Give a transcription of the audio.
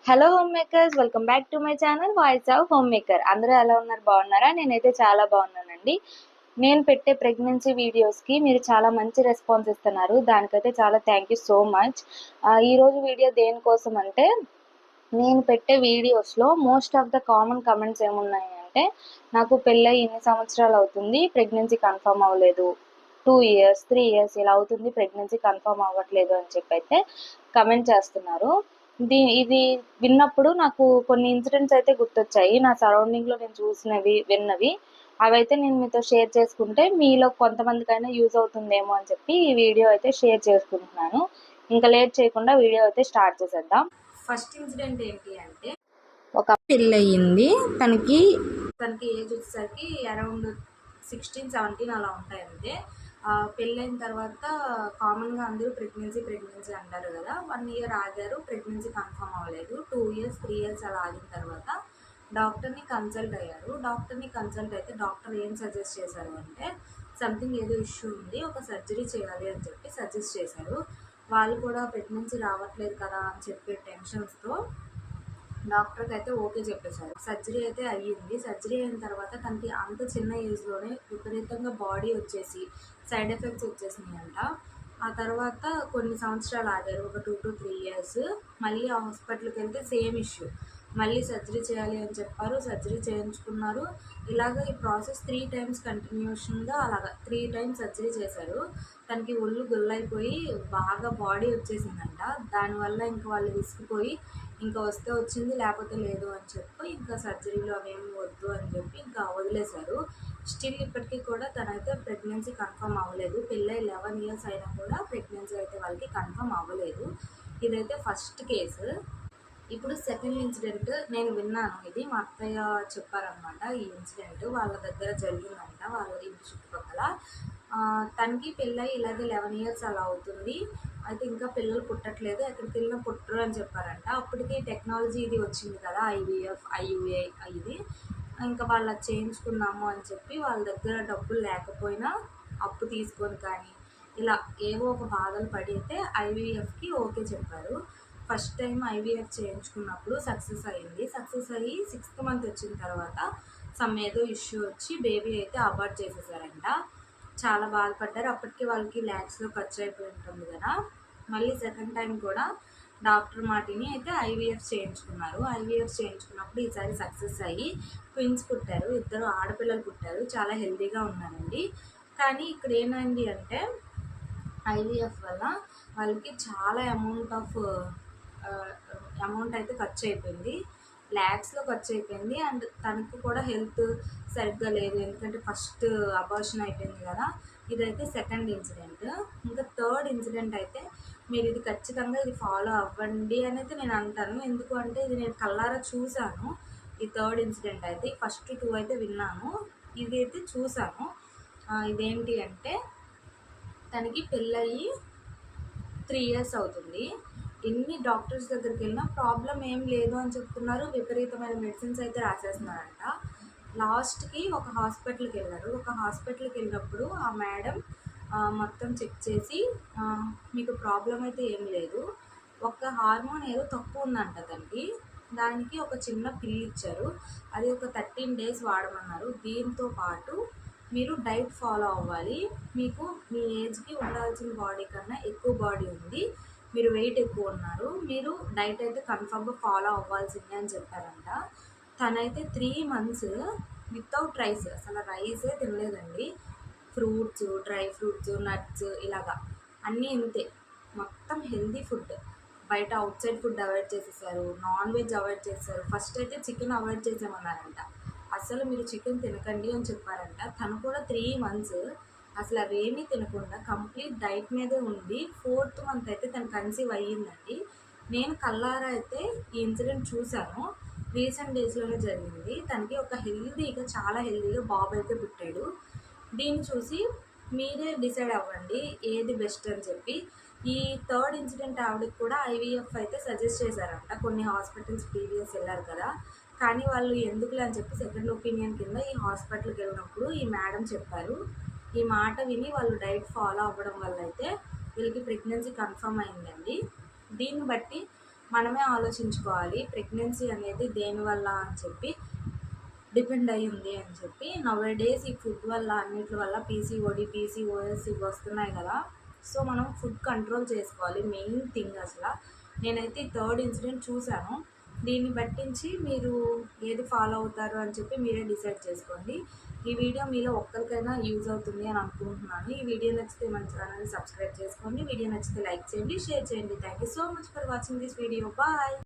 Hello home makers, welcome back to my channel voice of home maker. అందరూ ఎలా ఉన్నారు? బాగున్నారా? నేనైతే చాలా బాగున్నానండి. నేను పెట్టే ప్రెగ్నెన్సీ వీడియోస్కి మీరు చాలా మంచి రెస్పాన్స్ ఇస్తున్నారు. దానికైతే చాలా థ్యాంక్ యూ సో మచ్. ఈరోజు వీడియో దేనికోసం అంటే, నేను పెట్టే వీడియోస్లో most of the common comments ఏమున్నాయి అంటే, నాకు పెళ్ళై ఇన్ని సంవత్సరాలు అవుతుంది, ప్రెగ్నెన్సీ కన్ఫర్మ్ అవ్వలేదు, 2 years 3 years ఇలా అవుతుంది, ప్రెగ్నెన్సీ కన్ఫర్మ్ అవ్వట్లేదు అని చెప్పి అయితే కమెంట్ చేస్తున్నారు. ఇది విన్నప్పుడు నాకు కొన్ని ఇన్సిడెంట్స్ అయితే గుర్తొచ్చాయి. నా సరౌండింగ్లో నేను చూసినవి, విన్నవి. అవైతే నేను మీతో షేర్ చేసుకుంటే మీలో కొంతమందికైనా యూజ్ అవుతుందేమో అని చెప్పి ఈ వీడియో అయితే షేర్ చేసుకుంటున్నాను. ఇంకా లేట్ చేయకుండా వీడియో అయితే స్టార్ట్ చేసేద్దాం. ఫస్ట్ ఇన్సిడెంట్ ఏంటి అంటే, ఒక పెళ్ళయింది. తనకి ఏజ్ వచ్చేసరికి అరౌండ్ 16-17 అలా ఉంటాయంటే. పెళ్ళైన తర్వాత కామన్గా అందరూ ప్రెగ్నెన్సీ అంటారు కదా. 1 year ఆగారు, ప్రెగ్నెన్సీ కన్ఫర్మ్ అవ్వలేదు. 2 years 3 years అలా ఆగిన తర్వాత డాక్టర్ని కన్సల్ట్ అయ్యారు. డాక్టర్ని కన్సల్ట్ అయితే డాక్టర్ ఏం సజెస్ట్ చేశారు అంటే, సంథింగ్ ఏదో ఇష్యూ ఉంది, ఒక సర్జరీ చేయాలి అని చెప్పి సజెస్ట్ చేశారు. వాళ్ళు కూడా ప్రెగ్నెన్సీ రావట్లేదు కదా అని చెప్పే టెన్షన్స్తో డాక్టర్కి అయితే ఓకే చెప్పేశారు. సర్జరీ అయితే అయ్యింది. సర్జరీ అయిన తర్వాత తనకి అంత చిన్న ఏజ్లోనే విపరీతంగా బాడీ వచ్చేసి సైడ్ ఎఫెక్ట్స్ వచ్చేసినాయంట. ఆ తర్వాత కొన్ని సంవత్సరాలు ఆగారు, ఒక 2 to 3 years. మళ్ళీ ఆ హాస్పిటల్కి వెళ్తే సేమ్ ఇష్యూ, మళ్ళీ సర్జరీ చేయాలి అని చెప్పారు. సర్జరీ చేయించుకున్నారు. ఇలాగ ఈ ప్రాసెస్ 3 times కంటిన్యూషన్గా అలాగా 3 times సర్జరీ చేశారు. తనకి ఒళ్ళు గుల్లైపోయి బాగా బాడీ వచ్చేసిందంట. దానివల్ల ఇంకా వాళ్ళు విసిగిపోయి, ఇంకా వస్తే వచ్చింది లేకపోతే లేదు అని చెప్పి ఇంకా సర్జరీలు అవేమి వద్దు అని చెప్పి ఇంకా వదిలేశారు. స్టిల్ ఇప్పటికీ కూడా తనైతే ప్రెగ్నెన్సీ కన్ఫర్మ్ అవ్వలేదు. పెళ్ళై 11 years అయినా కూడా ప్రెగ్నెన్సీ అయితే వాళ్ళకి కన్ఫర్మ్ అవ్వలేదు. ఇదైతే ఫస్ట్ కేసు. ఇప్పుడు సెకండ్ ఇన్సిడెంట్ నేను విన్నాను. ఇది మా అత్తయ్య చెప్పారనమాట. ఈ ఇన్సిడెంట్ వాళ్ళ దగ్గర జరిగిందంట, వాళ్ళ ఇంటి చుట్టుపక్కల. తనకి పెళ్ళై ఇలాగే 11 years అలా అవుతుంది. అయితే ఇంకా పిల్లలు పుట్టట్లేదు, ఎక్కడికి వెళ్ళినా పుట్టరు అని చెప్పారంట. అప్పటికి టెక్నాలజీ ఇది వచ్చింది కదా, IVF IUI ఇది. ఇంకా వాళ్ళు చేయించుకున్నాము అని చెప్పి వాళ్ళ దగ్గర డబ్బులు లేకపోయినా అప్పు తీసుకొని కానీ ఇలా ఏవో ఒక బాధలు పడి అయితే IVFకి ఓకే చెప్పారు. ఫస్ట్ టైం IVF చేయించుకున్నప్పుడు సక్సెస్ అయ్యింది. సక్సెస్ అయ్యి 6th month వచ్చిన తర్వాత ఏదో ఇష్యూ వచ్చి బేబీ అయితే అబార్ట్ చేసేసారంట. చాలా బాధపడ్డారు. అప్పటికి వాళ్ళకి ల్యాక్స్లో ఖర్చు అయిపోయి ఉంటుంది కదా. మళ్ళీ సెకండ్ టైం కూడా డాక్టర్ మాటిని అయితే IVF చేయించుకున్నారు. IVF చేయించుకున్నప్పుడు ఈసారి సక్సెస్ అయ్యి ట్విన్స్ పుట్టారు, 2 ఆడపిల్లలు పుట్టారు. చాలా హెల్తీగా ఉన్నారండి. కానీ ఇక్కడ ఏమైంది అంటే, IVF వల్ల వాళ్ళకి చాలా అమౌంట్ అయితే ఖర్చు అయిపోయింది, ల్యాక్స్లో ఖర్చు అయిపోయింది. అండ్ తనకు కూడా హెల్త్ సరిగ్గా లేదు, ఎందుకంటే ఫస్ట్ అబార్షన్ అయిపోయింది కదా. ఇదైతే సెకండ్ ఇన్సిడెంట్. ఇంకా థర్డ్ ఇన్సిడెంట్ అయితే మీరు ఇది ఖచ్చితంగా ఇది ఫాలో అవ్వండి అని అయితే నేను అంటాను. ఎందుకు అంటే ఇది నేను కళ్ళారా చూశాను. ఈ థర్డ్ ఇన్సిడెంట్ అయితే, ఫస్ట్ 2 అయితే విన్నాను, ఇది అయితే చూశాను. ఇదేంటి అంటే, తనకి పెళ్ళయి 3 years అవుతుంది. ఎన్ని డాక్టర్స్ దగ్గరికి వెళ్ళినా ప్రాబ్లం ఏం లేదు అని చెప్తున్నారు. విపరీతమైన మెడిసిన్స్ అయితే రాసేస్తున్నారంట. లాస్ట్కి ఒక హాస్పిటల్కి వెళ్ళారు. ఒక హాస్పిటల్కి వెళ్ళినప్పుడు ఆ మేడం మొత్తం చెక్ చేసి, మీకు ప్రాబ్లం అయితే ఏం లేదు, ఒక హార్మోన్ ఏదో తక్కువ ఉందంట తనకి, దానికి ఒక చిన్న పిల్ ఇచ్చారు. అది ఒక 13 days వాడమన్నారు. దీంతో పాటు మీరు డైట్ ఫాలో అవ్వాలి, మీకు మీ ఏజ్కి ఉండాల్సిన బాడీ కన్నా ఎక్కువ బాడీ ఉంది, మీరు వెయిట్ ఎక్కువ ఉన్నారు, మీరు డైట్ అయితే కన్ఫర్మ్గా ఫాలో అవ్వాల్సిందే అని చెప్పారంట. తనైతే 3 months వితౌట్ రైస్, అసలు రైసే తినలేదండి. ఫ్రూట్స్, డ్రై ఫ్రూట్స్, నట్స్ ఇలాగా అన్నీ ఇంతే, మొత్తం హెల్దీ ఫుడ్. బయట అవుట్ సైడ్ ఫుడ్ అవాయిడ్ చేసేసారు, నాన్ వెజ్ అవాయిడ్ చేశారు. ఫస్ట్ అయితే చికెన్ అవాయిడ్ చేసామన్నారంట. అసలు మీరు చికెన్ తినకండి అని చెప్పారంట. తను కూడా 3 months అసలు అవేమీ తినకుండా కంప్లీట్ డైట్ మీదే ఉంది. 4th month అయితే తను కన్సీవ్ అయ్యిందండి. నేను కళ్ళారా అయితే ఈ ఇన్సిడెంట్ చూశాను. రీసెంట్ డేస్లోనే జరిగింది. తనకి ఒక హెల్దీగా, చాలా హెల్దీగా బాబు అయితే పుట్టాడు. దీన్ని చూసి మీరే డిసైడ్ అవ్వండి ఏది బెస్ట్ అని చెప్పి. ఈ థర్డ్ ఇన్సిడెంట్ ఆవిడకి కూడా IVF అయితే సజెస్ట్ చేశారంట. కొన్ని హాస్పిటల్స్ ప్రీవియస్ వెళ్ళారు కదా, కానీ వాళ్ళు ఎందుకులే అని చెప్పి సెకండ్ ఒపీనియన్ కింద ఈ హాస్పిటల్కి వెళ్ళినప్పుడు ఈ మేడం చెప్పారు. ఈ మాట విని వాళ్ళు డైట్ ఫాలో అవ్వడం వల్ల అయితే వీళ్ళకి ప్రెగ్నెన్సీ కన్ఫర్మ్ అయిందండి. దీన్ని బట్టి మనమే ఆలోచించుకోవాలి ప్రెగ్నెన్సీ అనేది దేనివల్ల అని చెప్పి డిపెండ్ అయ్యి ఉంది అని చెప్పి. నౌ-ఏ-డేస్ ఈ ఫుడ్ వల్ల అన్నిటి వల్ల పీసీఓడి, పీసీఓఎస్ ఇవి వస్తున్నాయి కదా. సో మనం ఫుడ్ కంట్రోల్ చేసుకోవాలి, మెయిన్ థింగ్ అసలు. నేనైతే ఈ థర్డ్ ఇన్సిడెంట్ చూశాను, దీన్ని బట్టించి మీరు ఏది ఫాలో అవుతారు అని చెప్పి మీరే డిసైడ్ చేసుకోండి. ఈ వీడియో మీలో ఒక్కరికైనా యూజ్ అవుతుంది అని అనుకుంటున్నాను. ఈ వీడియో నచ్చితే మన ఛానల్ని సబ్స్క్రైబ్ చేసుకోండి. వీడియో నచ్చితే లైక్ చేయండి, షేర్ చేయండి. Thank you so much for watching this video. Bye.